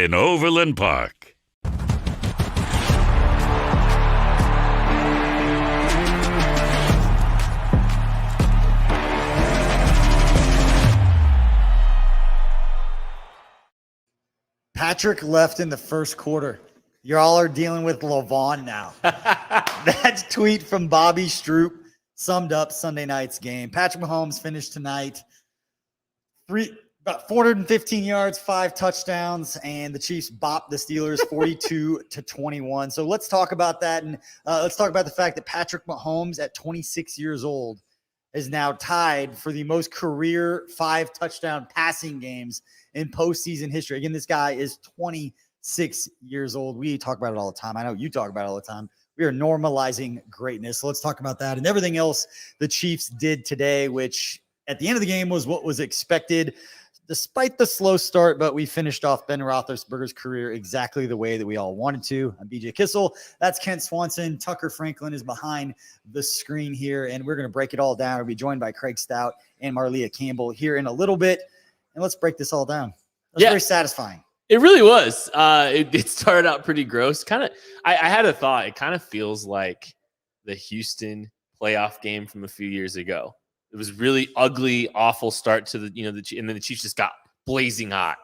in Overland Park. Patrick left in the first quarter. You all are dealing with LaVon now. That tweet from Bobby Stroop summed up Sunday night's game. Patrick Mahomes finished tonight about 415 yards, 5 touchdowns, and the Chiefs bopped the Steelers 42-21. So let's talk about that, and let's talk about the fact that Patrick Mahomes at 26 years old is now tied for the most career 5-touchdown passing games in postseason history. Again, this guy is 26 years old. We talk about it all the time. I know you talk about it all the time. We are normalizing greatness. So let's talk about that and everything else the Chiefs did today, which at the end of the game was what was expected, despite the slow start, but we finished off Ben Roethlisberger's career exactly the way that we all wanted to. I'm BJ Kissel. That's Kent Swanson. Tucker Franklin is behind the screen here, and we're going to break it all down. We'll be joined by Craig Stout and Marleah Campbell here in a little bit, and let's break this all down. That's very satisfying. It really was. It started out pretty gross. I had a thought. It kind of feels like the Houston playoff game from a few years ago. It was really ugly, awful start to and then the Chiefs just got blazing hot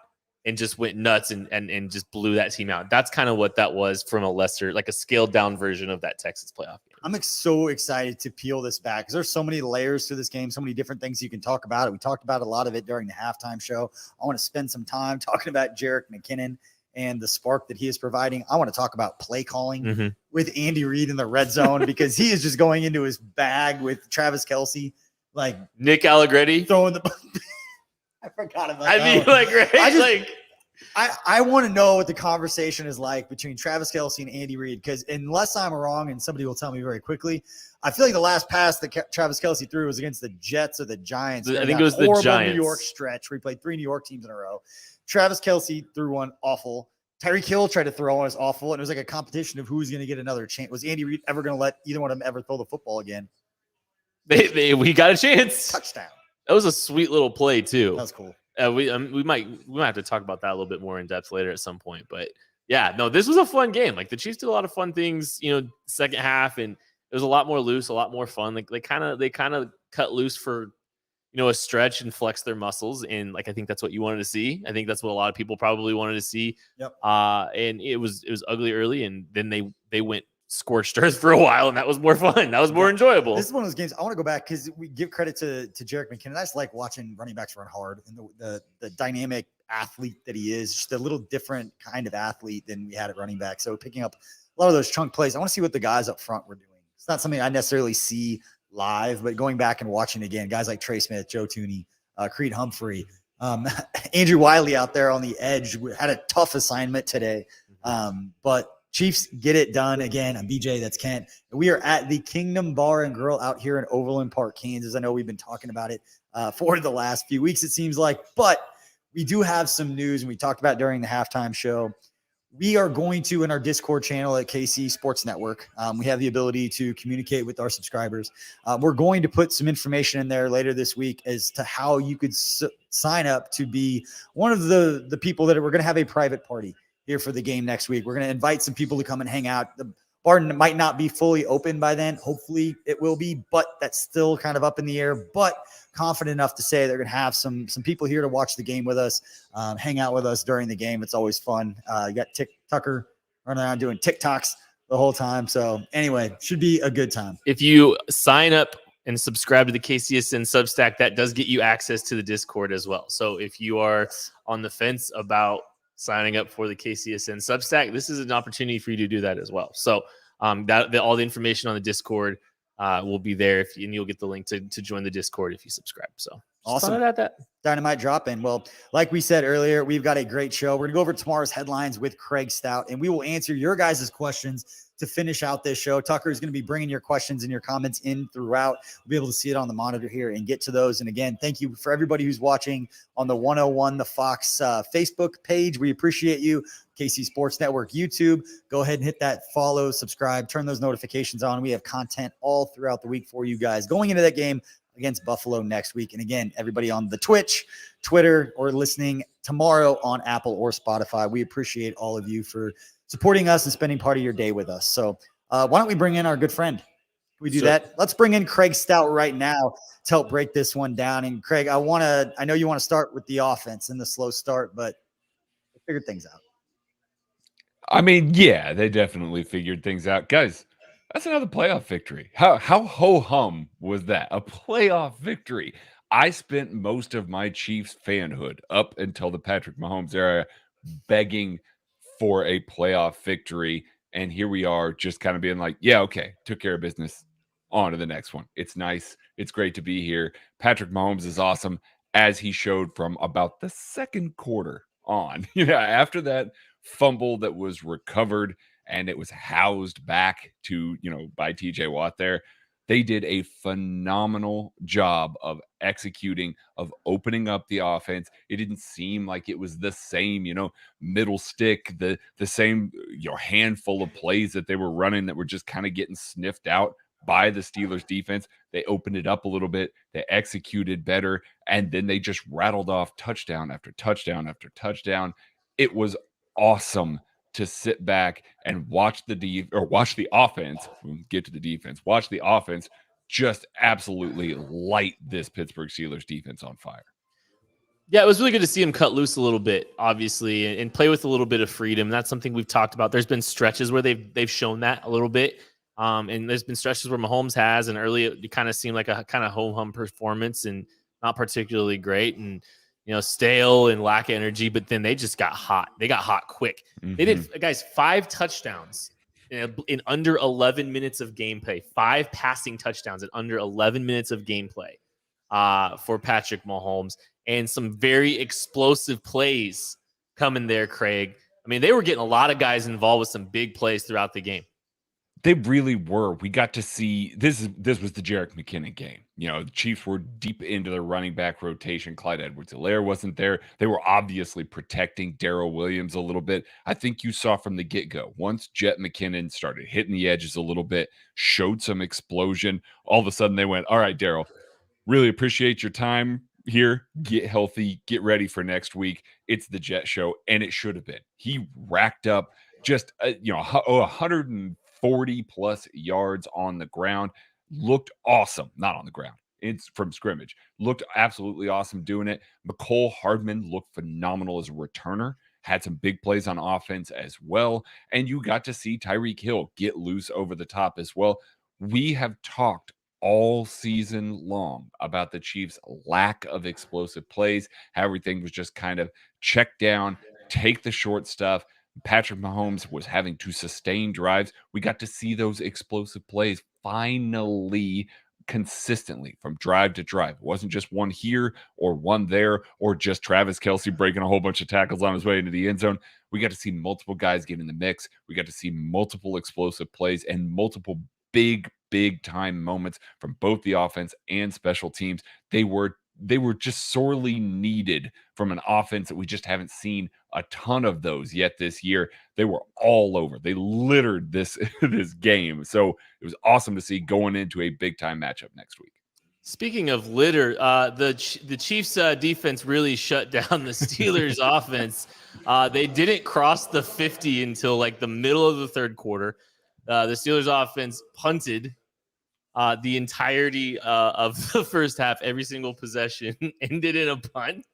and just went nuts and just blew that team out. That's kind of what that was from a lesser, like a scaled down version of that Texas playoff game. I'm so excited to peel this back because there's so many layers to this game, so many different things you can talk about. We talked about a lot of it during the halftime show. I want to spend some time talking about Jerick McKinnon and the spark that he is providing. I want to talk about play calling with Andy Reid in the red zone because he is just going into his bag with Travis Kelce. Like Nick Allegretti throwing the I forgot about that. I want to know what the conversation is like between Travis Kelce and Andy Reid, because unless I'm wrong, and somebody will tell me very quickly, I feel like the last pass that Travis Kelce threw was against the Jets or the Giants. I think it was the Giants. New York stretch where he played 3 New York teams in a row. Travis Kelce threw one awful. Tyreek Hill tried to throw one, was awful, and it was like a competition of who's going to get another chance. Was Andy Reid ever going to let either one of them ever throw the football again? We got a chance. Touchdown. That was a sweet little play too. That was cool. We might have to talk about that a little bit more in depth later at some point. But yeah, no, this was a fun game. Like the Chiefs did a lot of fun things, second half, and it was a lot more loose, a lot more fun. Like they kind of cut loose for a stretch and flex their muscles, and like I think that's what you wanted to see. I think that's what a lot of people probably wanted to see. Yep. And it was ugly early, and then they went scorched earth for a while, and that was more fun. That was more enjoyable. This is one of those games I want to go back because we give credit to Jerick McKinnon. I just like watching running backs run hard and the dynamic athlete that he is, just a little different kind of athlete than we had at running back. So picking up a lot of those chunk plays. I want to see what the guys up front were doing. It's not something I necessarily see live, but going back and watching again, guys like Trey Smith, Joe Thuney, Creed Humphrey, Andrew Wiley out there on the edge had a tough assignment today. But Chiefs get it done again. I'm BJ. That's Kent. We are at the Kingdom Bar and Grill out here in Overland Park, Kansas. I know we've been talking about it for the last few weeks, it seems like, but we do have some news, and we talked about during the halftime show. We are going to, in our Discord channel at KC Sports Network, we have the ability to communicate with our subscribers. We're going to put some information in there later this week as to how you could sign up to be one of the people that we're going to have a private party here for the game next week. We're going to invite some people to come and hang out. The bar might not be fully open by then. Hopefully it will be, but that's still kind of up in the air, but confident enough to say they're going to have some people here to watch the game with us, hang out with us during the game. It's always fun. You got Tucker running around doing TikToks the whole time. So anyway, should be a good time. If you sign up and subscribe to the KCSN Substack, that does get you access to the Discord as well. So if you are on the fence about signing up for the KCSN Substack, this is an opportunity for you to do that as well. So all the information on the Discord will be there, and you'll get the link to join the Discord if you subscribe. So awesome. That Dynamite drop in. Well, like we said earlier, we've got a great show. We're going to go over tomorrow's headlines with Craig Stout, and we will answer your guys' questions to finish out this show. Tucker is going to be bringing your questions and your comments in throughout. We'll be able to see it on the monitor here and get to those. And again, thank you for everybody who's watching on the 101 The Fox Facebook page. We appreciate you. KC Sports Network YouTube. Go ahead and hit that follow, subscribe, turn those notifications on. We have content all throughout the week for you guys. Going into that game against Buffalo next week. And again, everybody on the Twitch, Twitter, or listening tomorrow on Apple or Spotify, we appreciate all of you for supporting us and spending part of your day with us. So why don't we bring in our good friend? Can we do that? Let's bring in Craig Stout right now to help break this one down. And Craig, I know you want to start with the offense and the slow start, but we figured things out. I mean, yeah, they definitely figured things out. Guys, that's another playoff victory. How ho-hum was that? A playoff victory. I spent most of my Chiefs fanhood up until the Patrick Mahomes era begging for a playoff victory. And here we are just kind of being like, yeah, okay, took care of business. On to the next one. It's nice. It's great to be here. Patrick Mahomes is awesome, as he showed from about the second quarter on. After that fumble that was recovered and it was housed back to, by TJ Watt there, they did a phenomenal job of executing, of opening up the offense. It didn't seem like it was the same, middle stick, the same, handful of plays that they were running that were just kind of getting sniffed out by the Steelers defense. They opened it up a little bit. They executed better. And then they just rattled off touchdown after touchdown after touchdown. It was awesome to sit back and watch the offense. We'll get to the defense. Watch the offense just absolutely light this Pittsburgh Steelers defense on fire. Yeah, it was really good to see him cut loose a little bit, obviously, and play with a little bit of freedom. That's something we've talked about. There's been stretches where they've shown that a little bit. And there's been stretches where Mahomes has, and early it kind of seemed like a kind of ho-hum performance and not particularly great and, stale and lack of energy, but then they just got hot. They got hot quick. Mm-hmm. They did, guys, 5 touchdowns in under 11 minutes of gameplay, 5 passing touchdowns in under 11 minutes of gameplay for Patrick Mahomes, and some very explosive plays coming there, Craig. I mean, they were getting a lot of guys involved with some big plays throughout the game. They really were. We got to see this was the Jerick McKinnon game. The Chiefs were deep into their running back rotation. Clyde Edwards-Helaire wasn't there. They were obviously protecting Darrell Williams a little bit. I think you saw from the get-go, once Jerick McKinnon started hitting the edges a little bit, showed some explosion, all of a sudden they went, all right, Darrell, really appreciate your time here. Get healthy, get ready for next week. It's the Jet show, and it should have been. He racked up just 140 plus yards on the ground. Looked awesome. Not on the ground. It's from scrimmage. Looked absolutely awesome doing it. Mecole Hardman looked phenomenal as a returner. Had some big plays on offense as well. And you got to see Tyreek Hill get loose over the top as well. We have talked all season long about the Chiefs' lack of explosive plays. How everything was just kind of check down, take the short stuff. Patrick Mahomes was having to sustain drives. We got to see those explosive plays finally consistently from drive to drive. It wasn't just one here or one there or just Travis Kelce breaking a whole bunch of tackles on his way into the end zone. We got to see multiple guys get in the mix. We got to see multiple explosive plays and multiple big time moments from both the offense and special teams. They were just sorely needed from an offense that we just haven't seen a ton of those yet this year. They were all over. They littered this game. So it was awesome to see going into a big time matchup next week. Speaking of litter, the Chiefs defense really shut down the Steelers offense. They didn't cross the 50 until like the middle of the third quarter. The Steelers offense punted the entirety of the first half. Every single possession ended in a punt.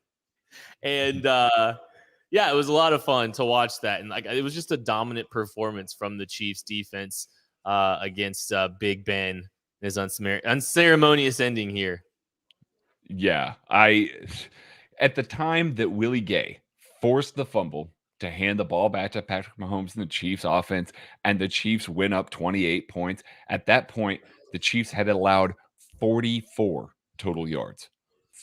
And it was a lot of fun to watch that. And it was just a dominant performance from the Chiefs defense against Big Ben and his unceremonious ending here. Yeah, at the time that Willie Gay forced the fumble to hand the ball back to Patrick Mahomes and the Chiefs offense, and the Chiefs win up 28 points. At that point, the Chiefs had allowed 44 total yards.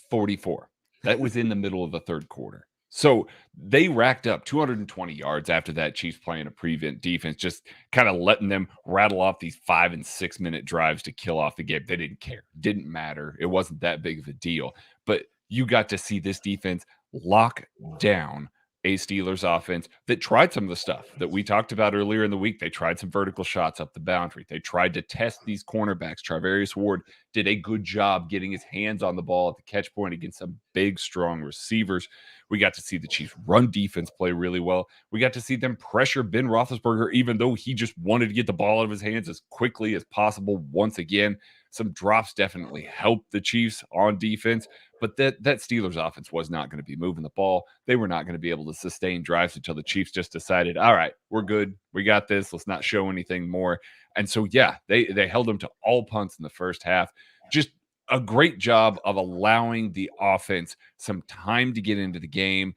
44. That was in the middle of the third quarter. So they racked up 220 yards after that. Chiefs playing a prevent defense, just kind of letting them rattle off these 5 and 6 minute drives to kill off the game. They didn't care. Didn't matter. It wasn't that big of a deal. But you got to see this defense lock down a Steelers offense that tried some of the stuff that we talked about earlier in the week. They tried some vertical shots up the boundary. They tried to test these cornerbacks. Charvarius Ward did a good job getting his hands on the ball at the catch point against some big, strong receivers. We got to see the Chiefs run defense play really well. We got to see them pressure Ben Roethlisberger, even though he just wanted to get the ball out of his hands as quickly as possible once again. Some drops definitely helped the Chiefs on defense, but that Steelers offense was not going to be moving the ball. They were not going to be able to sustain drives until the Chiefs just decided, all right, we're good. We got this. Let's not show anything more. And so, yeah, they held them to all punts in the first half. Just a great job of allowing the offense some time to get into the game.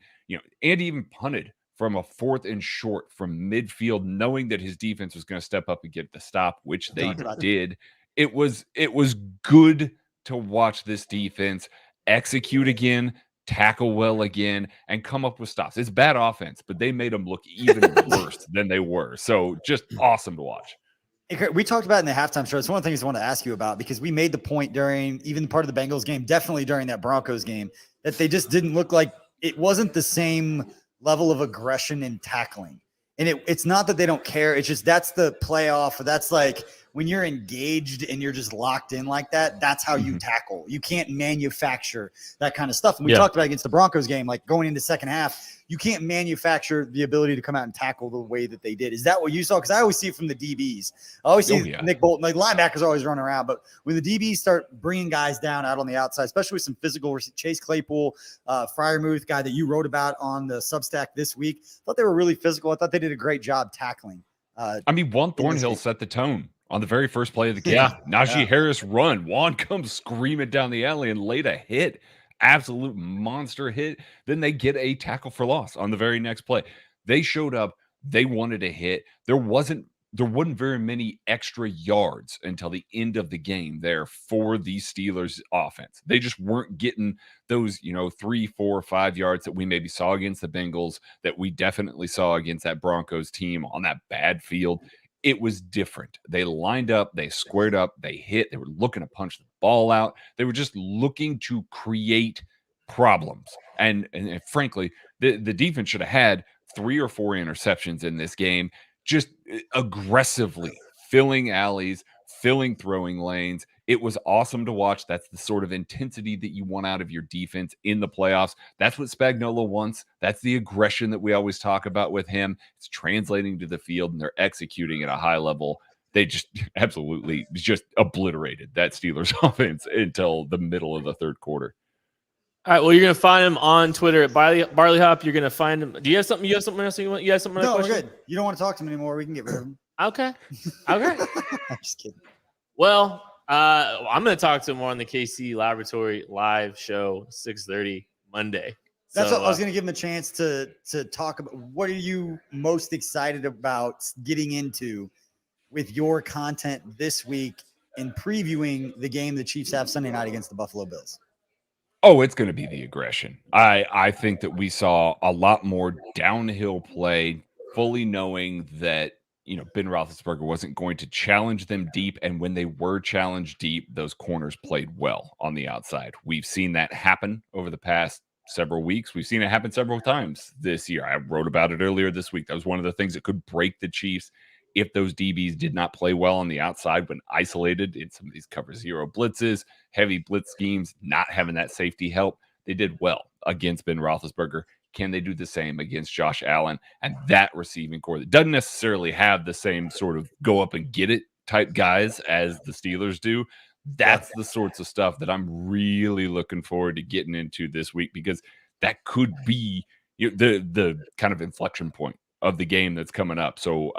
Andy even punted from a 4th and short from midfield, knowing that his defense was going to step up and get the stop, which they did. It was good to watch this defense execute again, tackle well again, and come up with stops. It's bad offense, but they made them look even worse than they were. So just awesome to watch. We talked about it in the halftime show. It's one of the things I want to ask you about, because we made the point during even part of the Bengals game, definitely during that Broncos game, that they just didn't look like it wasn't the same level of aggression and tackling. And it's not that they don't care. It's just that's the playoff. That's like when you're engaged and you're just locked in like that, that's how you tackle. You can't manufacture that kind of stuff. And we talked about against the Broncos game, like going into second half, you can't manufacture the ability to come out and tackle the way that they did. Is that what you saw? Because I always see it from the DBs. I always see Nick Bolton, like linebackers always running around. But when the DBs start bringing guys down out on the outside, especially with some physical, Chase Claypool, Freiermuth, guy that you wrote about on the Substack this week, I thought they were really physical. I thought they did a great job tackling. Juan Thornhill set the tone on the very first play of the game. Najee Harris run. Juan comes screaming down the alley and laid a hit. Absolute monster hit. Then they get a tackle for loss on the very next play. They showed up. They wanted a hit. There wasn't very many extra yards until the end of the game there for the Steelers offense. They just weren't getting those, 3, 4, 5 yards that we maybe saw against the Bengals, that we definitely saw against that Broncos team on that bad field. It was different. They lined up, they squared up, they hit, they were looking to punch the ball out. They were just looking to create problems. And frankly, the defense should have had 3 or 4 interceptions in this game, just aggressively filling alleys, filling throwing lanes. It was awesome to watch. That's the sort of intensity that you want out of your defense in the playoffs. That's what Spagnuolo wants. That's the aggression that we always talk about with him. It's translating to the field, and they're executing at a high level. They just absolutely just obliterated that Steelers offense until the middle of the third quarter. All right. Well, you're gonna find him on Twitter at Barley Hop. You're gonna find him. Do you have something? You have something else you want? You have something? No, we're good. You don't want to talk to him anymore. We can get rid of him. Okay. I'm just kidding. Well, I'm gonna talk to him more on the KC Laboratory live show, 6:30 Monday. That's what I was gonna give him a chance to talk about. What are you most excited about getting into with your content this week in previewing the game the Chiefs have Sunday night against the Buffalo Bills? Oh, it's going to be the aggression. I think that we saw a lot more downhill play, fully knowing that, Ben Roethlisberger wasn't going to challenge them deep. And when they were challenged deep, those corners played well on the outside. We've seen that happen over the past several weeks. We've seen it happen several times this year. I wrote about it earlier this week. That was one of the things that could break the Chiefs if those DBs did not play well on the outside when isolated in some of these cover zero blitzes, heavy blitz schemes, not having that safety help. They did well against Ben Roethlisberger. Can they do the same against Josh Allen and that receiving core that doesn't necessarily have the same sort of go up and get it type guys as the Steelers do? That's the sorts of stuff that I'm really looking forward to getting into this week, because that could be the kind of inflection point of the game that's coming up. So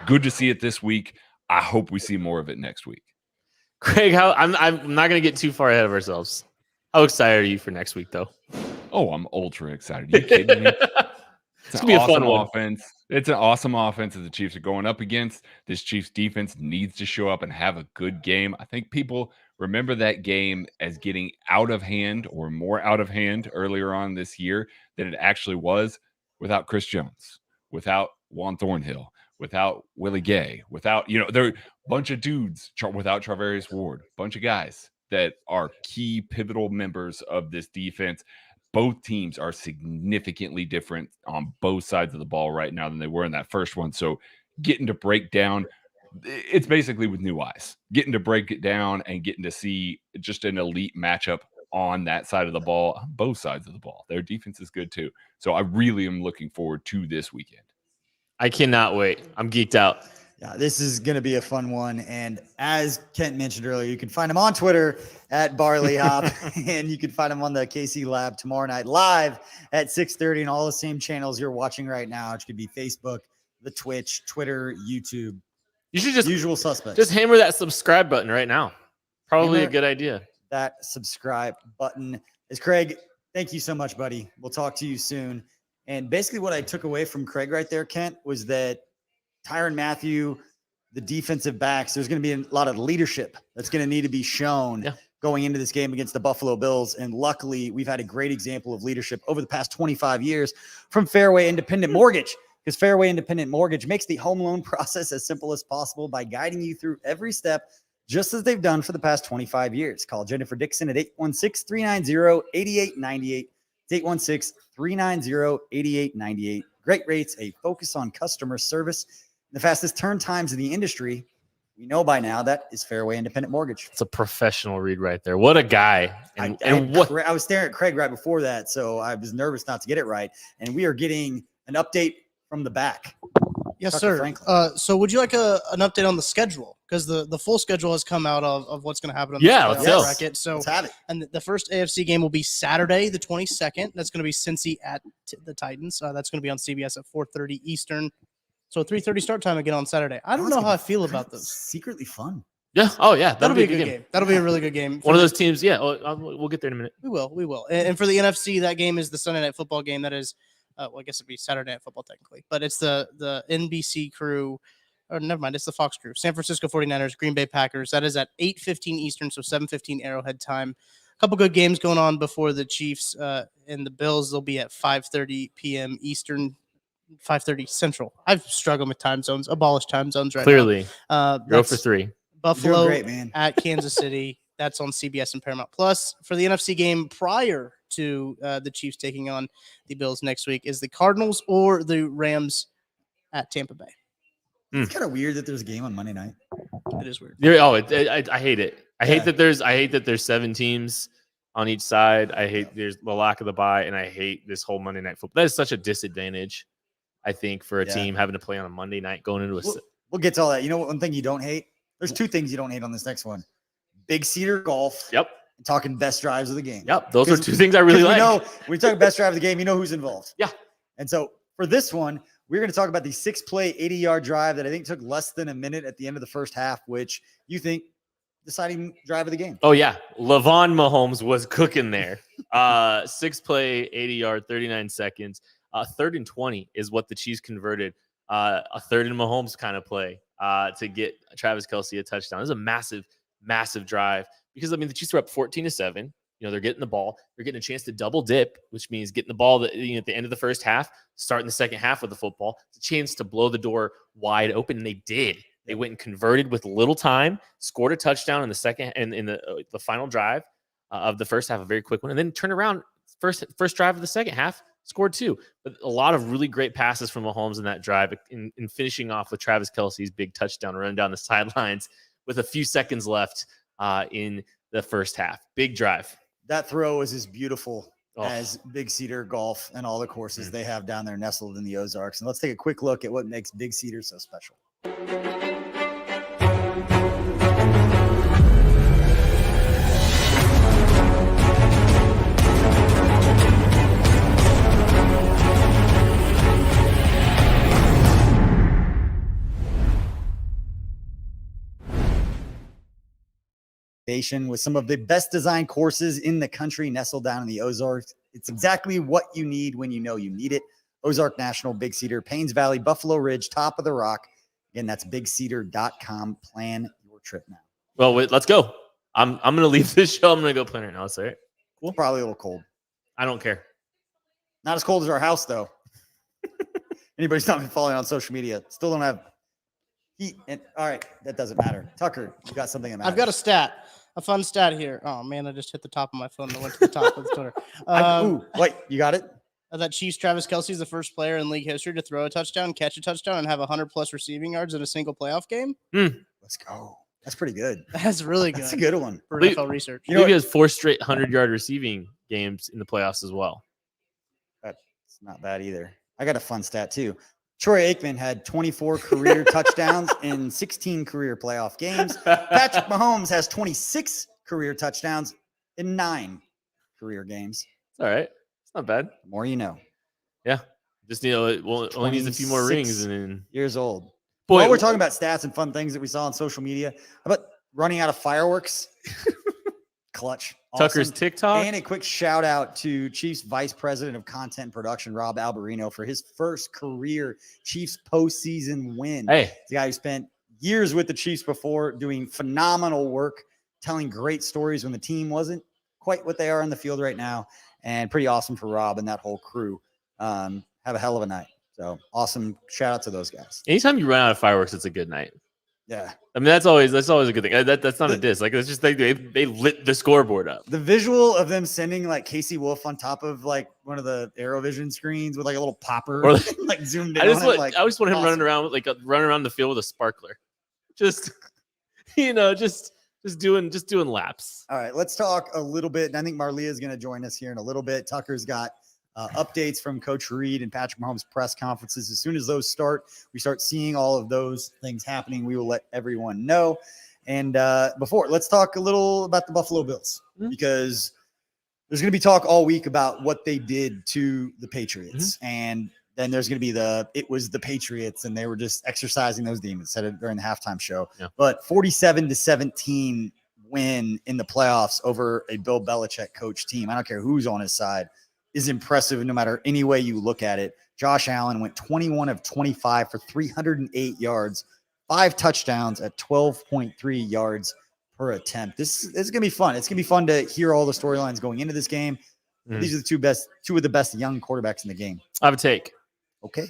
good to see it this week. I hope we see more of it next week. Craig, I'm not going to get too far ahead of ourselves. How excited are you for next week, though? Oh, I'm ultra excited. Are you kidding me? It's going to be a fun offense. It's an awesome offense that the Chiefs are going up against. This Chiefs defense needs to show up and have a good game. I think people remember that game as getting out of hand, or more out of hand earlier on this year than it actually was, without Chris Jones, without Juan Thornhill, without Willie Gay, without, there are a bunch of dudes, without Charvarius Ward, a bunch of guys that are key pivotal members of this defense. both teams are significantly different on both sides of the ball right now than they were in that first one. So getting to break down, it's basically with new eyes, getting to break it down and getting to see just an elite matchup on that side of the ball, on both sides of the ball. Their defense is good too. So I really am looking forward to this weekend. I cannot wait. I'm geeked out. Yeah, this is going to be a fun one. And as Kent mentioned earlier, you can find him on Twitter at Barley Hop, and you can find him on the KC Lab tomorrow night live at 6:30 and all the same channels you're watching right now, which could be Facebook, the Twitch, Twitter, YouTube. You should just usual suspects. Just hammer that subscribe button right now. Probably a good idea. That subscribe button is Craig. Thank you so much, buddy. We'll talk to you soon. And basically what I took away from Craig right there, Kent, was that Tyrann Mathieu, the defensive backs, there's going to be a lot of leadership that's going to need to be shown going into this game against the Buffalo Bills. And luckily, we've had a great example of leadership over the past 25 years from Fairway Independent Mortgage, because Fairway Independent Mortgage makes the home loan process as simple as possible by guiding you through every step, just as they've done for the past 25 years. Call Jennifer Dixon at 816-390-8898. It's 816-390-8898. Great rates, a focus on customer service, the fastest turn times in the industry. We know by now that is Fairway Independent Mortgage. It's a professional read right there. What a guy. I was staring at Craig right before that, so I was nervous not to get it right. And we are getting an update from the back. Yes, Tucker sir. Franklin. So would you like an update on the schedule? Because the full schedule has come out of what's going to happen on let's the go. bracket. So Let's have it. and the first AFC game will be Saturday, the 22nd. That's going to be Cincy at the Titans. That's going to be on CBS at 4:30 Eastern. So 3:30 start time again on Saturday. I don't know how I feel about this. Secretly fun. Yeah. Oh, yeah. That'll be a good game. That'll be a really good game. One of those teams. Yeah. We'll get there in a minute. We will. And for the NFC, that game is the Sunday Night Football game. That is, well, I guess it'd be Saturday Night Football technically, but it's the NBC crew. Or never mind, it's the Fox crew. San Francisco 49ers, Green Bay Packers. That is at 8:15 Eastern, so 7:15 Arrowhead time. A couple good games going on before the Chiefs and the Bills. They'll be at 5:30 p.m. Eastern, 5:30 Central. I've struggled with time zones, abolished time zones right Clearly. now. Go for 3. Buffalo great, man. at Kansas City. That's on CBS and Paramount Plus. For the NFC game prior to the Chiefs taking on the Bills next week is the Cardinals or the Rams at Tampa Bay. It's kind of weird that there's a game on Monday night. It is weird. I hate it. I hate that there's 7 teams on each side. I hate there's the lack of the bye, and I hate this whole Monday night football. That is such a disadvantage, I think, for a team having to play on a Monday night going into a. We'll get to all that. You know what? One thing you don't hate? There's 2 things you don't hate on this next one. Big Cedar Golf. Yep. And talking best drives of the game. Yep. Those are 2 things I really like. When we talk best drive of the game, you know who's involved. Yeah. And so for this one, we're going to talk about the 6-play, 80-yard drive that I think took less than a minute at the end of the first half, which you think deciding drive of the game. Oh, yeah. Levon Mahomes was cooking there. 6-play, 80-yard, 39 seconds. 3rd and 20 is what the Chiefs converted. A 3rd and Mahomes kind of play to get Travis Kelce a touchdown. This is a massive, massive drive because, I mean, the Chiefs were up 14-7. You know, they're getting the ball. They're getting a chance to double dip, which means getting the ball at the end of the first half, starting the second half with the football. It's a chance to blow the door wide open, and they did. They went and converted with little time, scored a touchdown in the second and in the final drive of the first half, a very quick one, and then turned around first drive of the second half, scored 2. But a lot of really great passes from Mahomes in that drive, in finishing off with Travis Kelce's big touchdown running down the sidelines with a few seconds left in the first half. Big drive. That throw is as beautiful as Big Cedar Golf and all the courses they have down there nestled in the Ozarks. And let's take a quick look at what makes Big Cedar so special. With some of the best designed courses in the country nestled down in the Ozarks. It's exactly what you need when you know you need it. Ozark National, Big Cedar, Paynes Valley, Buffalo Ridge, Top of the Rock. Again, that's bigcedar.com. Plan your trip now. Well, wait, let's go. I'm going to leave this show. I'm going to go plan right now. That's all right. Cool. It's probably a little cold. I don't care. Not as cold as our house, though. Anybody's not been following on social media. Still don't have heat. And all right, that doesn't matter. Tucker, you got something that matters. I've got a stat. A fun stat here. Oh man, I just hit the top of my phone and went to the top of the Twitter. Wait, you got it? That Chiefs Travis Kelce is the first player in league history to throw a touchdown, catch a touchdown, and have 100+ receiving yards in a single playoff game. Let's go. That's pretty good. That's really good. That's a good one for NFL research. You know, he has 4 straight 100-yard receiving games in the playoffs as well. That's not bad either. I got a fun stat too. Troy Aikman had 24 career touchdowns in 16 career playoff games. Patrick Mahomes has 26 career touchdowns in 9 career games. It's all right. It's not bad. The more you know. Yeah. Just, it only needs a few more rings. And then years old. Boy, while we're talking about stats and fun things that we saw on social media, how about running out of fireworks? Clutch. Tucker's Awesome. TikTok. And a quick shout out to Chiefs Vice President of Content Production, Rob Alberino, for his first career Chiefs postseason win. Hey, the guy who spent years with the Chiefs before, doing phenomenal work, telling great stories when the team wasn't quite what they are on the field right now. And pretty awesome for Rob and that whole crew. Have a hell of a night. So awesome. Shout out to those guys. Anytime you run out of fireworks, it's a good night. Yeah. I mean, that's always a good thing. That's not a diss. Like, it's just they lit the scoreboard up. The visual of them sending like Casey Wolf on top of like one of the Aerovision screens with like a little popper, or like zoomed in. I just on want, it, like, I just want him awesome. running around the field with a sparkler, just just doing laps. All right, let's talk a little bit. And I think Marleah is going to join us here in a little bit. Tucker's got updates from Coach Reed and Patrick Mahomes press conferences. As soon as those start, we start seeing all of those things happening. We will let everyone know. And let's talk a little about the Buffalo Bills, because there's going to be talk all week about what they did to the Patriots. And then there's going to be it was the Patriots and they were just exercising those demons, said it during the halftime show. Yeah. But 47-17 win in the playoffs over a Bill Belichick coach team, I don't care who's on his side, is impressive no matter any way you look at it. Josh Allen went 21 of 25 for 308 yards, 5 touchdowns at 12.3 yards per attempt. This is going to be fun. It's going to be fun to hear all the storylines going into this game. These are the two of the best young quarterbacks in the game. I have a take. Okay.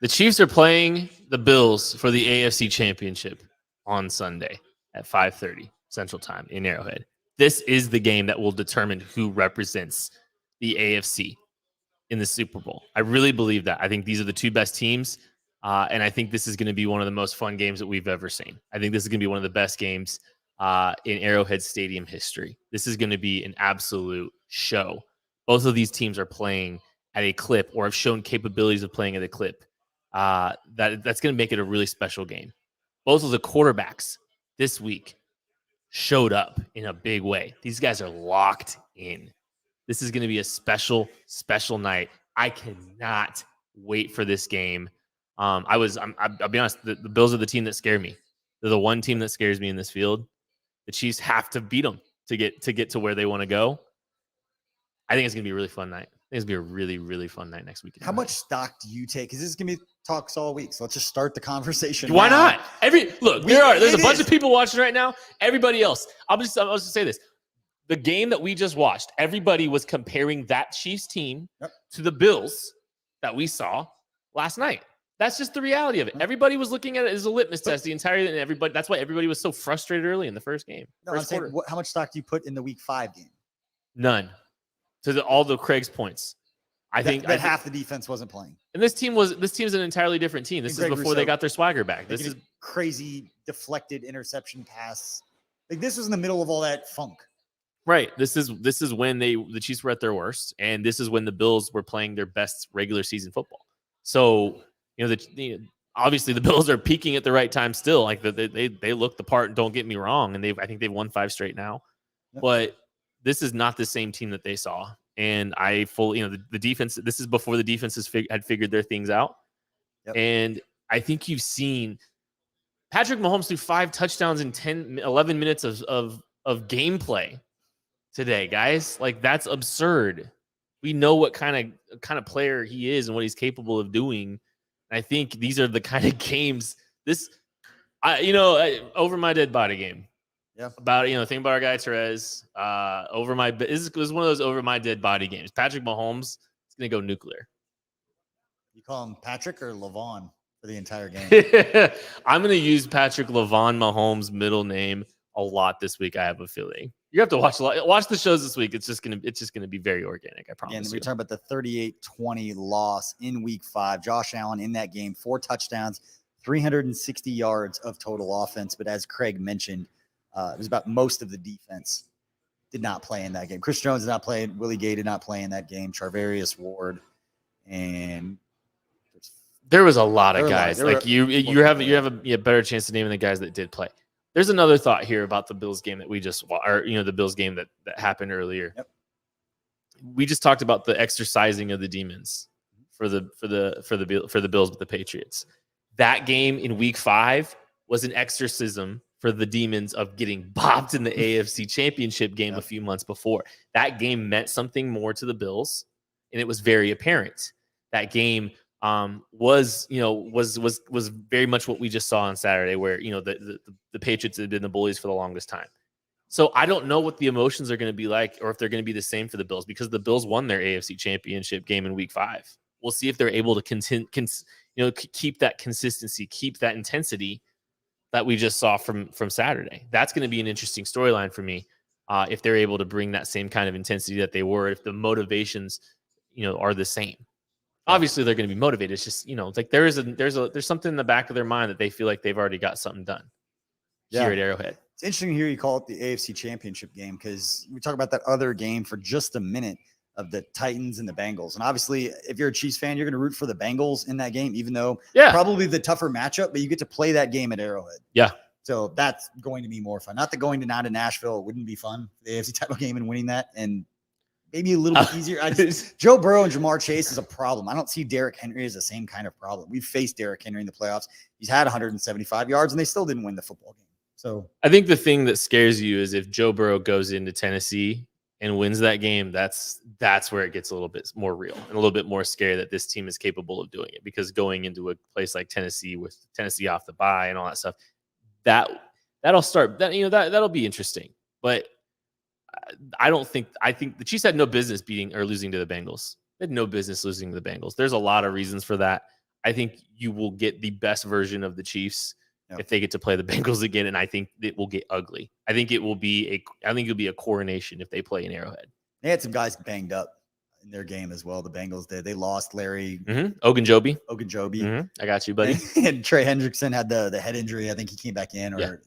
The Chiefs are playing the Bills for the AFC Championship on Sunday at 5:30 Central Time in Arrowhead. This is the game that will determine who represents the AFC in the Super Bowl. I really believe that. I think these are the two best teams, and I think this is going to be one of the most fun games that we've ever seen. I think this is going to be one of the best games in Arrowhead Stadium history. This is going to be an absolute show. Both of these teams are playing at a clip, or have shown capabilities of playing at a clip. That's going to make it a really special game. Both of the quarterbacks this week showed up in a big way. These guys are locked in. This is going to be a special, special night. I cannot wait for this game. I'll be honest, the Bills are the team that scare me. They're the one team that scares me in this field. The Chiefs have to beat them to get to where they want to go. I think it's going to be a really fun night. I think it's going to be a really, really fun night next weekend. How much stock do you take? Because this is going to be talks all week. So let's just start the conversation. Why now. not? There's a bunch of people watching right now. Everybody else. I'll just say this. The game that we just watched, everybody was comparing that Chiefs team to the Bills that we saw last night. That's just the reality of it. Everybody was looking at it as a litmus test the entire, and everybody. That's why everybody was so frustrated early in the first game. No, I'm saying, how much stock do you put in the Week 5 game? None. To all the Craig's points. I think half the defense wasn't playing. And this team's an entirely different team. This is before they got their swagger back. This is crazy deflected interception pass. Like, this was in the middle of all that funk. Right. This is when the Chiefs were at their worst, and this is when the Bills were playing their best regular season football. So, obviously the Bills are peaking at the right time still. Like, they look the part, don't get me wrong, and I think they've won 5 straight now. Yep. But this is not the same team that they saw. And I fully, the defense, this is before the defenses had figured their things out. Yep. And I think you've seen Patrick Mahomes threw 5 touchdowns in 11 minutes of gameplay today, guys. Like, that's absurd. We know what kind of player he is and what he's capable of doing. And I think these are the kind of games over my dead body game. Yeah. Think about our guy Therese. This was one of those over my dead body games. Patrick Mahomes is gonna go nuclear. You call him Patrick or Lavon for the entire game? I'm gonna use Patrick Lavon Mahomes' middle name a lot this week. I have a feeling you have to watch the shows this week. It's just gonna be very organic. I promise. And you. we're talking about the 38-20 loss in Week 5. Josh Allen in that game, 4 touchdowns, 360 yards of total offense. But as Craig mentioned, it was about most of the defense did not play in that game. Chris Jones did not play. Willie Gay did not play in that game. Charvarius Ward and there was a lot of guys. You have a better chance of naming the guys that did play. There's another thought here about the Bills game that we just or the Bills game that happened earlier. Yep. We just talked about the exercising of the demons for the Bills with the Patriots. That game in Week 5 was an exorcism for the demons of getting bopped in the AFC Championship game a few months before. That game meant something more to the Bills, and it was very apparent. That game was very much what we just saw on Saturday, where the Patriots had been the bullies for the longest time. So I don't know what the emotions are going to be like, or if they're going to be the same for the Bills, because the Bills won their AFC Championship game in Week 5. We'll see if they're able to keep that consistency, keep that intensity that we just saw from Saturday. That's going to be an interesting storyline for me, if they're able to bring that same kind of intensity that they were, if the motivations are the same. Obviously, they're going to be motivated. It's just, it's like there's something in the back of their mind that they feel like they've already got something done here at Arrowhead. It's interesting to hear you call it the AFC Championship game, because we talk about that other game for just a minute of the Titans and the Bengals. And obviously, if you're a Chiefs fan, you're going to root for the Bengals in that game, even though probably the tougher matchup, but you get to play that game at Arrowhead. Yeah. So that's going to be more fun. Not that going down to Nashville wouldn't be fun, the AFC title game, and winning that, and maybe a little bit easier. Joe Burrow and Jamar Chase is a problem. I don't see Derrick Henry as the same kind of problem. We've faced Derrick Henry in the playoffs. He's had 175 yards, and they still didn't win the football game. So I think the thing that scares you is if Joe Burrow goes into Tennessee and wins that game, that's where it gets a little bit more real and a little bit more scary that this team is capable of doing it. Because going into a place like Tennessee with Tennessee off the bye and all that stuff, that'll be interesting. But I think the Chiefs had no business beating or losing to the Bengals. They had no business losing to the Bengals. There's a lot of reasons for that. I think you will get the best version of the Chiefs if they get to play the Bengals again, and I think it will get ugly. I think it'll be a coronation if they play in Arrowhead. They had some guys banged up in their game as well. The Bengals did. They lost Larry Ogunjobi. Mm-hmm. I got you, buddy. And Trey Hendrickson had the head injury. I think he came back in, or didn't.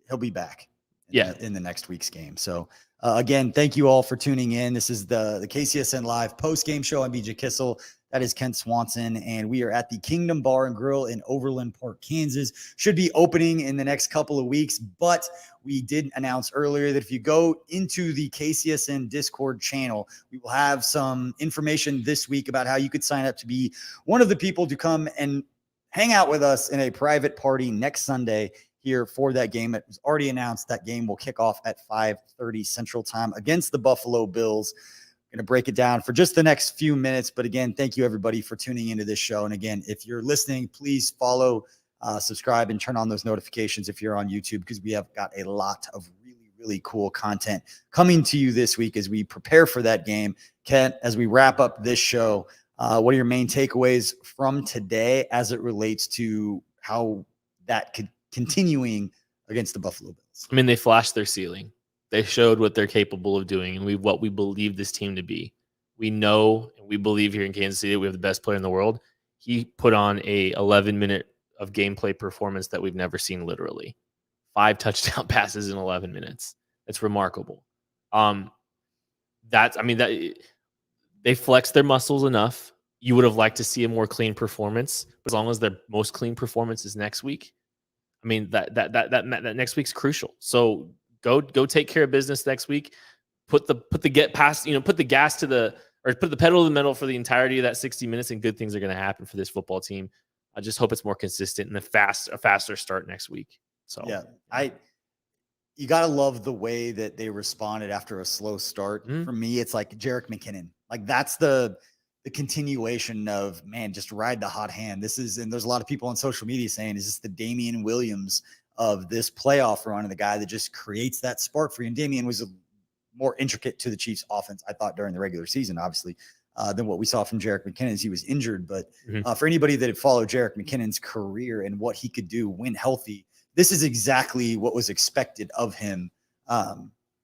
He'll be back in the next week's game. So again, thank you all for tuning in. This is the KCSN Live post-game show. I'm BJ Kissel. That is Kent Swanson, and we are at the Kingdom Bar and Grill in Overland Park, Kansas. Should be opening in the next couple of weeks, but we did announce earlier that if you go into the KCSN Discord channel, we will have some information this week about how you could sign up to be one of the people to come and hang out with us in a private party next Sunday here for that game. It was already announced that game will kick off at 5:30 Central Time against the Buffalo Bills. Going to break it down for just the next few minutes. But again, thank you everybody for tuning into this show. And again, if you're listening, please follow, subscribe, and turn on those notifications if you're on YouTube, because we have got a lot of really, really cool content coming to you this week as we prepare for that game. Kent, as we wrap up this show, what are your main takeaways from today as it relates to how that could continuing against the Buffalo Bills? I mean, they flashed their ceiling. They showed what they're capable of doing, and what we believe this team to be. We know and we believe here in Kansas City that we have the best player in the world. He put on a 11-minute of gameplay performance that we've never seen, literally. 5 touchdown passes in 11 minutes. It's remarkable. They flexed their muscles enough. You would have liked to see a more clean performance, but as long as their most clean performance is next week, I mean, that next week's crucial. So Go take care of business next week. Put the gas to the pedal to the metal for the entirety of that 60 minutes, and good things are going to happen for this football team. I just hope it's more consistent and a faster start next week. So you got to love the way that they responded after a slow start. For me, it's like Jerick McKinnon. Like that's the continuation of, man, just ride the hot hand. And there's a lot of people on social media saying, is this the Damian Williams of this playoff run, and the guy that just creates that spark for you? And Damian was more intricate to the Chiefs offense, I thought, during the regular season, obviously, than what we saw from Jerick McKinnon as he was injured. But for anybody that had followed Jerick McKinnon's career and what he could do when healthy, this is exactly what was expected of him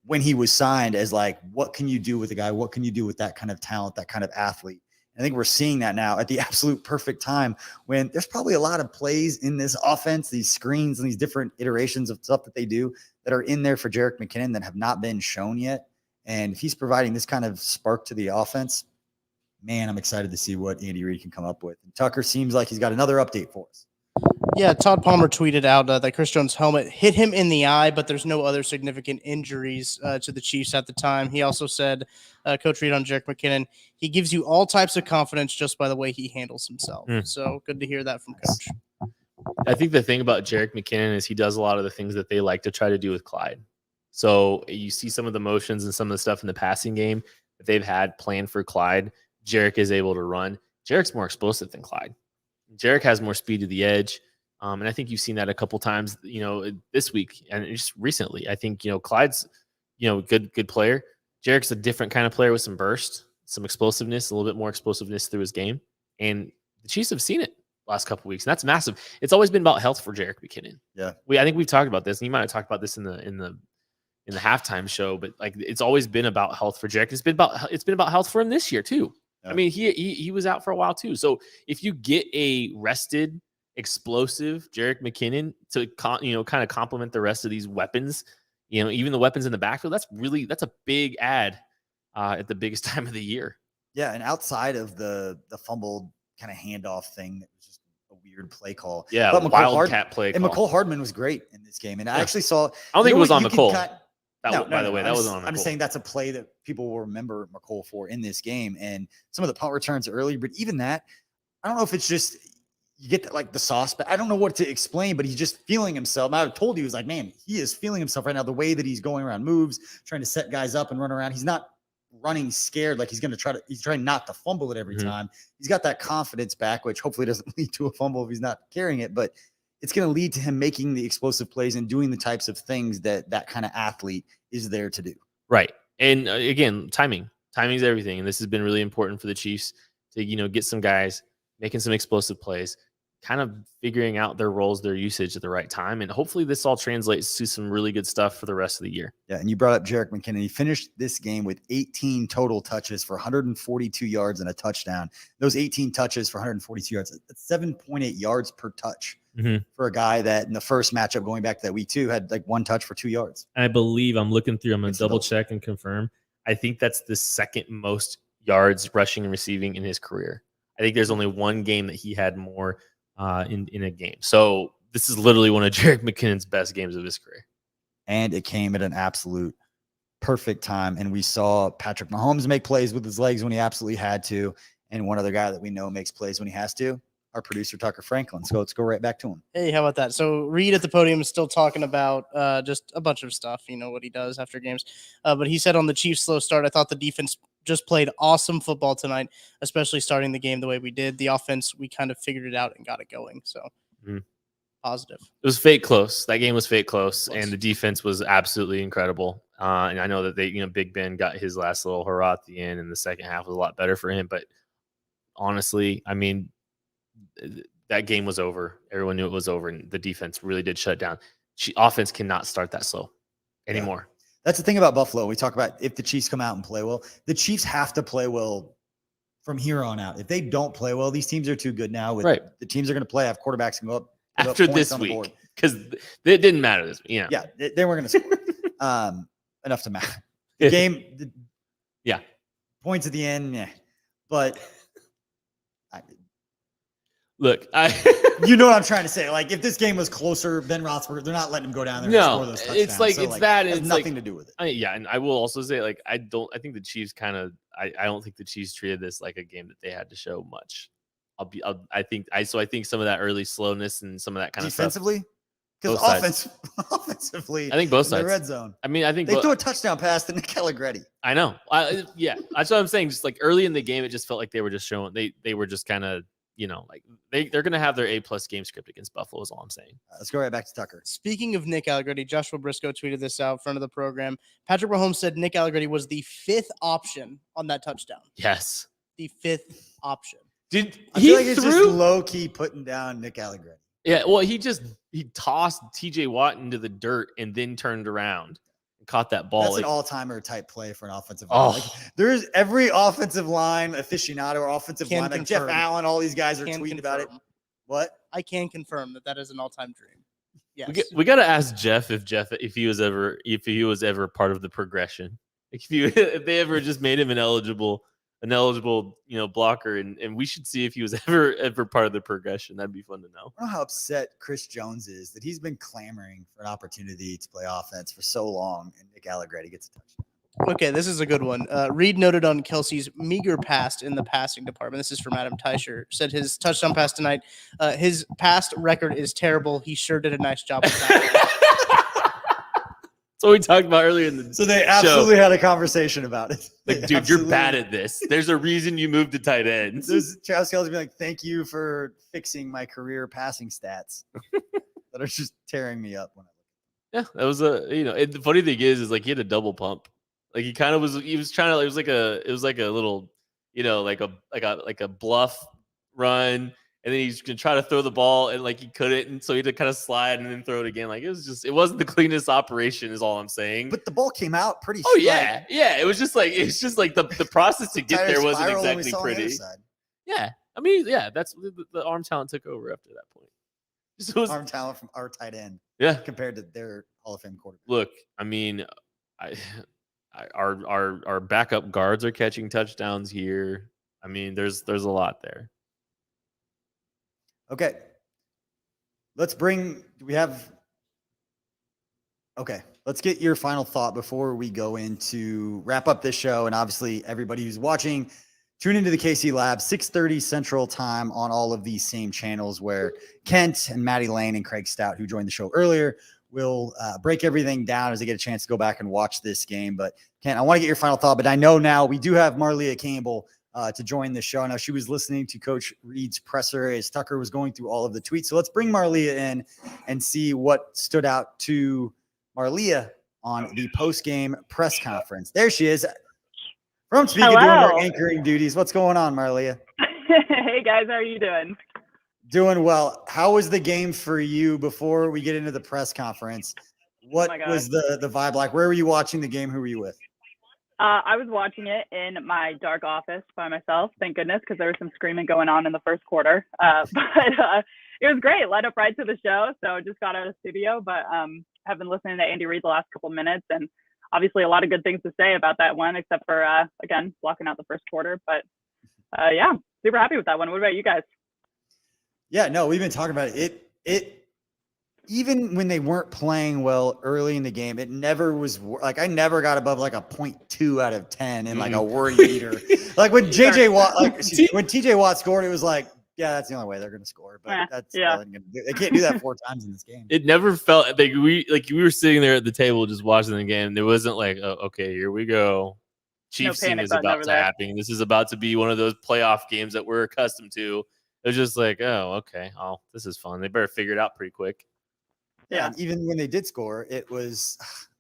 when he was signed as like, what can you do with a guy? What can you do with that kind of talent, that kind of athlete? I think we're seeing that now at the absolute perfect time when there's probably a lot of plays in this offense, these screens and these different iterations of stuff that they do that are in there for Jerick McKinnon that have not been shown yet. And if he's providing this kind of spark to the offense, man, I'm excited to see what Andy Reid can come up with. And Tucker seems like he's got another update for us. Yeah, Todd Palmer tweeted out that Chris Jones' helmet hit him in the eye, but there's no other significant injuries to the Chiefs at the time. He also said, Coach Reid on Jerick McKinnon, he gives you all types of confidence just by the way he handles himself. So good to hear that from Coach. I think the thing about Jerick McKinnon is he does a lot of the things that they like to try to do with Clyde. So you see some of the motions and some of the stuff in the passing game that they've had planned for Clyde. Jerick is able to run. Jerick's more explosive than Clyde. Jerick has more speed to the edge. And I think you've seen that a couple times, this week and just recently. I think, Clyde's, good player. Jerick's a different kind of player with some burst, some explosiveness, a little bit more explosiveness through his game. And the Chiefs have seen it last couple of weeks. And that's massive. It's always been about health for Jerick McKinnon. Yeah. I think we've talked about this, and you might have talked about this in the halftime show, but like it's always been about health for Jerick. It's been about health for him this year too. Yeah. I mean, he was out for a while too. So if you get a rested, explosive Jerick McKinnon to kind of complement the rest of these weapons, even the weapons in the backfield, that's a big add at the biggest time of the year. Yeah, and outside of the fumbled kind of handoff thing that was just a weird play call. Yeah, but wildcat play call. And McCole Hardman was great in this game. And I actually saw I don't think it was on McCole. By the way, that wasn't on McCole. I'm just saying that's a play that people will remember McCole for in this game. And some of the punt returns early, but even that, I don't know if it's just you get like the sauce, but I don't know what to explain, but he's just feeling himself. I told you, he was like, man, he is feeling himself right now. The way that he's going around moves, trying to set guys up and run around. He's not running scared. Like he's trying not to fumble it every time. He's got that confidence back, which hopefully doesn't lead to a fumble if he's not carrying it, but it's going to lead to him making the explosive plays and doing the types of things that kind of athlete is there to do. Right. And again, timing is everything. And this has been really important for the Chiefs to, get some guys making some explosive plays, kind of figuring out their roles, their usage at the right time. And hopefully this all translates to some really good stuff for the rest of the year. Yeah. And you brought up Jerick McKinnon. He finished this game with 18 total touches for 142 yards and a touchdown. Those 18 touches for 142 yards, that's 7.8 yards per touch for a guy that in the first matchup going back to that week 2 had like 1 touch for 2 yards. I believe I'm looking through, I'm going to double check and confirm. I think that's the second most yards rushing and receiving in his career. I think there's only one game that he had more in a game. So this is literally one of Jerick McKinnon's best games of his career. And it came at an absolute perfect time. And we saw Patrick Mahomes make plays with his legs when he absolutely had to. And one other guy that we know makes plays when he has to, our producer, Tucker Franklin. So let's go right back to him. Hey, how about that? So Reid at the podium is still talking about just a bunch of stuff, what he does after games. But he said on the Chiefs' slow start, I thought the defense just played awesome football tonight, especially starting the game the way we did. The offense, we kind of figured it out and got it going. So positive. It was fake close. That game was fake close, and the defense was absolutely incredible. And I know that Big Ben got his last little hurrah at the end, and the second half was a lot better for him. But honestly, I mean, that game was over. Everyone knew it was over, and the defense really did shut down. Offense cannot start that slow anymore. Yeah. That's the thing about Buffalo. We talk about if the Chiefs come out and play well, the Chiefs have to play well from here on out. If they don't play well, these teams are too good now. The teams are going to play, have quarterbacks can go up after this week because it didn't matter this week. Yeah, they weren't going to score enough to matter. The game, points at the end, but look, you know what I'm trying to say. Like, if this game was closer, Ben Roethlisberger, they're not letting him go down there and score those touchdowns. It's like, it's that. It has nothing to do with it. Yeah, and I will also say, like, I think the Chiefs I don't think the Chiefs treated this like a game that they had to show much. I think some of that early slowness and some of that kind of stuff. Defensively? Because offensively, I think both sides. In the red zone. I mean, I think they threw a touchdown pass to Nick Allegretti. I know. Yeah, that's what I'm saying. Just like early in the game, it just felt like they were just showing. They were just kind of, like they're going to have their A+ game script against Buffalo is all I'm saying. Let's go right back to Tucker. Speaking of Nick Allegretti, Joshua Briscoe tweeted this out in front of the program. Patrick Mahomes said Nick Allegretti was the 5th option on that touchdown. Yes. The 5th option. I feel like it's just low-key putting down Nick Allegretti. Yeah, well, he tossed TJ Watt into the dirt and then turned around and caught that ball. That's an all-timer type play for an offensive line. Like, there's every offensive line aficionado or offensive line, like Jeff Allen, all these guys are tweeting about it. What? I can confirm that is an all-time dream. Yes. We got to ask Jeff if he was ever part of the progression. If they ever just made him an eligible blocker, and we should see if he was ever part of the progression. That'd be fun to know. I don't know how upset Chris Jones is that he's been clamoring for an opportunity to play offense for so long, and Nick Allegretti gets a touchdown. Okay, this is a good one. Reed noted on Kelsey's meager pass in the passing department. This is from Adam Teicher. Said his touchdown pass tonight. His past record is terrible. He sure did a nice job with that. That's what we talked about earlier in the So they absolutely had a conversation about it. Like, dude, you're bad at this. There's a reason you moved to tight ends. There's Travis Kelce be like, thank you for fixing my career passing stats that are just tearing me up. Yeah, that was the funny thing is like he had a double pump. Like he was trying to, it was like a little, like a bluff run. And then he's gonna try to throw the ball and like he couldn't, and so he had to kind of slide and then throw it again. Like it wasn't the cleanest operation, is all I'm saying. But the ball came out pretty. Oh yeah, yeah. It was just like the process to get there wasn't exactly pretty. Yeah, I mean, yeah, that's the arm talent took over after that point. So it was arm talent from our tight end, yeah, compared to their Hall of Fame quarterback. Look, I mean, our backup guards are catching touchdowns here. I mean, there's a lot there. Okay. Let's get your final thought before we go into wrap up this show. And obviously everybody who's watching, tune into the KC Lab, 6:30 Central Time on all of these same channels where Kent and Maddie Lane and Craig Stout, who joined the show earlier, will break everything down as they get a chance to go back and watch this game. But Kent, I want to get your final thought, but I know now we do have Marleah Campbell to join the show. Now, she was listening to Coach Reed's presser as Tucker was going through all of the tweets. So let's bring Marleah in and see what stood out to Marleah on the post-game press conference. There she is. From speaking doing her anchoring duties. What's going on, Marleah? Hey, guys. How are you doing? Doing well. How was the game for you before we get into the press conference? What was the vibe like? Where were you watching the game? Who were you with? I was watching it in my dark office by myself, thank goodness, because there was some screaming going on in the first quarter. But it was great. Led up right to the show, so just got out of the studio. But have been listening to Andy Reid the last couple of minutes, and obviously a lot of good things to say about that one, except for, again, blocking out the first quarter. But, yeah, super happy with that one. What about you guys? Yeah, no, we've been talking about it. It even when they weren't playing well early in the game, it never was like I never got above like a 0.2 out of 10 in like a worry meter. Like when JJ Watt, when TJ Watt scored, it was like, yeah, that's the only way they're going to score. But that's all they're gonna do. They can't do that 4 times in this game. It never felt like we were sitting there at the table just watching the game. There wasn't like, oh, okay, here we go. Chiefs thing is about to happen. This is about to be one of those playoff games that we're accustomed to. It was just like, oh, okay, oh, this is fun. They better figure it out pretty quick. Yeah, even when they did score, it was.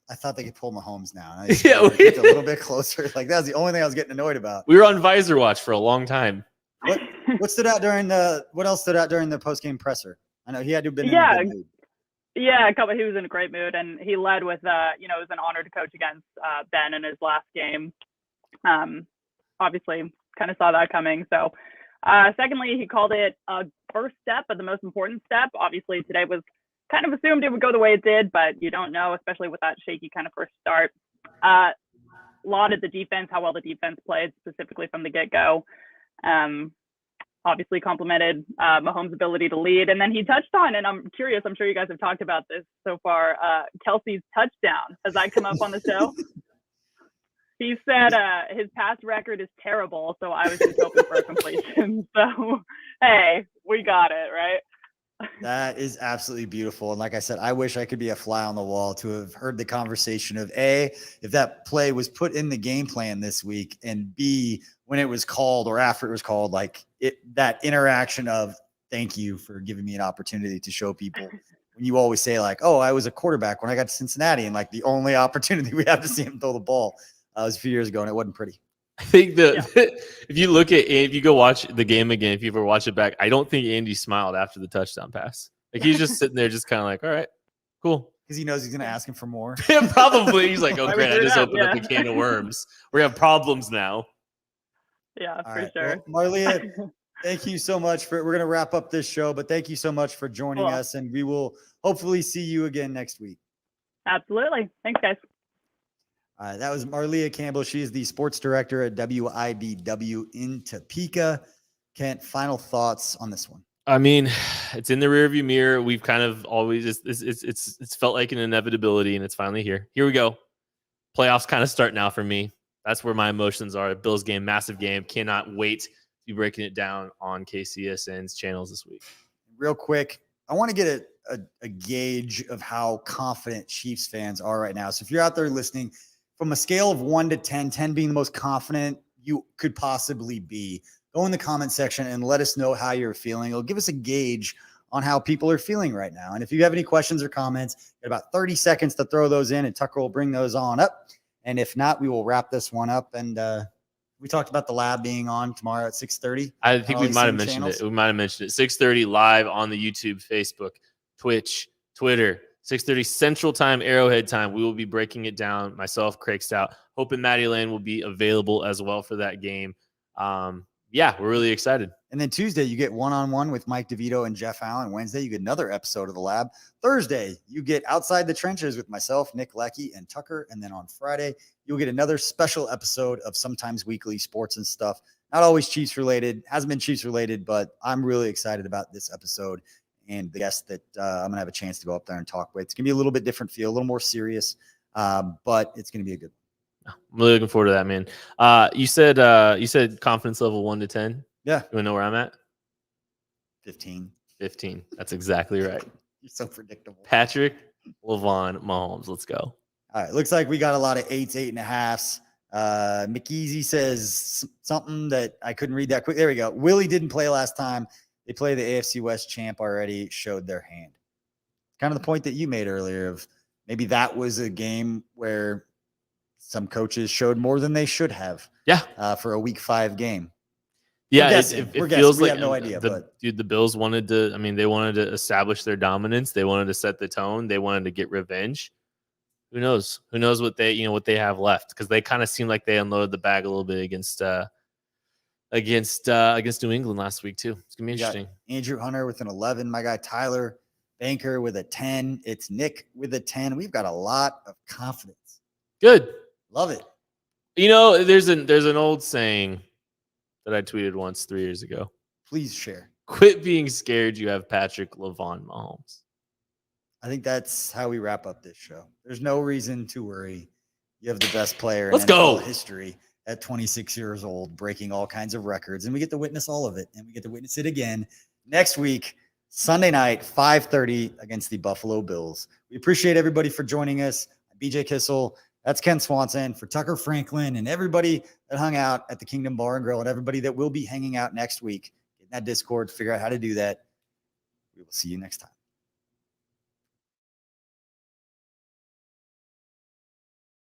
I thought they could pull Mahomes now. Yeah, a little bit closer. Like that was the only thing I was getting annoyed about. We were on visor watch for a long time. What stood out during the? What else stood out during the post-game presser? I know he had to have been in a good mood. Yeah, he was in a great mood, and he led with, it was an honor to coach against Ben in his last game. Obviously, kind of saw that coming. So, secondly, he called it a first step, but the most important step. Obviously, today was kind of assumed it would go the way it did, but you don't know, especially with that shaky kind of first start. Lauded the defense, how well the defense played, specifically from the get-go. Obviously complimented Mahomes' ability to lead. And then he touched on, and I'm curious, I'm sure you guys have talked about this so far, Kelsey's touchdown. Has that come up on the show? He said his past record is terrible, so I was just hoping for a completion. So, hey, we got it, right? That is absolutely beautiful. And like I said, I wish I could be a fly on the wall to have heard the conversation of A, if that play was put in the game plan this week, and B, when it was called or after it was called, like that interaction of thank you for giving me an opportunity to show people. When you always say like, oh, I was a quarterback when I got to Cincinnati, and like the only opportunity we have to see him throw the ball was a few years ago, and it wasn't pretty. I think if you go watch the game again, if you ever watch it back, I don't think Andy smiled after the touchdown pass. Like he's just sitting there, just kind of like, all right, cool. Because he knows he's going to ask him for more. Probably. He's like, oh, Why great. we I do just that, opened up a can of worms. We have problems now. Yeah, All for right. sure. Well, Marleah, thank you so much we're going to wrap up this show, but thank you so much for joining Cool. us, and we will hopefully see you again next week. Absolutely. Thanks, guys. That was Marleah Campbell. She is the sports director at WIBW in Topeka. Kent, final thoughts on this one? I mean, it's in the rearview mirror. We've kind of always it's felt like an inevitability, and it's finally here. Here we go. Playoffs kind of start now for me. That's where my emotions are. Bills game, massive game. Cannot wait to be breaking it down on KCSN's channels this week. Real quick, I want to get a gauge of how confident Chiefs fans are right now. So if you're out there listening, from a scale of 1 to 10, 10 being the most confident you could possibly be, go in the comment section and let us know how you're feeling. It'll give us a gauge on how people are feeling right now. And if you have any questions or comments, you got about 30 seconds to throw those in, and Tucker will bring those on up. And if not, we will wrap this one up. And we talked about the lab being on tomorrow at 6:30. I think we might have mentioned channels. it. We might have mentioned it. 6:30 live on the YouTube, Facebook, Twitch, Twitter. 6:30 Central Time, Arrowhead Time. We will be breaking it down. Myself, Craig Stout. Hoping Maddie Lane will be available as well for that game. Yeah, we're really excited. And then Tuesday, you get one-on-one with Mike DeVito and Jeff Allen. Wednesday, you get another episode of The Lab. Thursday, you get Outside the Trenches with myself, Nick Leckie, and Tucker. And then on Friday, you'll get another special episode of Sometimes Weekly Sports and Stuff. Not always Chiefs related. Hasn't been Chiefs related, but I'm really excited about this episode and the guest that I'm going to have a chance to go up there and talk with. It's going to be a little bit different feel, a little more serious, but it's going to be a good one. I'm really looking forward to that, man. You said confidence level 1 to 10. Yeah. You want to know where I'm at? 15. 15. That's exactly right. You're so predictable. Patrick LeVon Mahomes. Let's go. All right. Looks like we got a lot of 8s, 8.5s. McKeezy says something that I couldn't read that quick. There we go. Willie didn't play last time. They play the AFC West champ already, showed their hand. Kind of the point that you made earlier of maybe that was a game where some coaches showed more than they should have. Yeah. For a week 5 game. Yeah, it feels like we have no idea. The Bills wanted to. I mean, they wanted to establish their dominance. They wanted to set the tone. They wanted to get revenge. Who knows? Who knows what they have left? Because they kind of seemed like they unloaded the bag a little bit against New England last week too. It's gonna be interesting. Andrew Hunter with an 11. My guy Tyler Banker with a 10. It's Nick with a 10. We've got a lot of confidence. Good. Love it. There's an old saying that I tweeted once 3 years ago. Please share. Quit being scared. You have Patrick LeVon Mahomes. I think that's how we wrap up this show. There's no reason to worry. You have the best player in Let's go. NFL history at 26 years old, breaking all kinds of records, and we get to witness all of it, and we get to witness it again next week, Sunday night, 5:30 against the Buffalo Bills. We appreciate everybody for joining us. BJ Kissel. That's Ken Swanson for Tucker Franklin and everybody that hung out at the Kingdom Bar and Grill and everybody that will be hanging out next week. Get in that Discord, figure out how to do that. We will see you next time.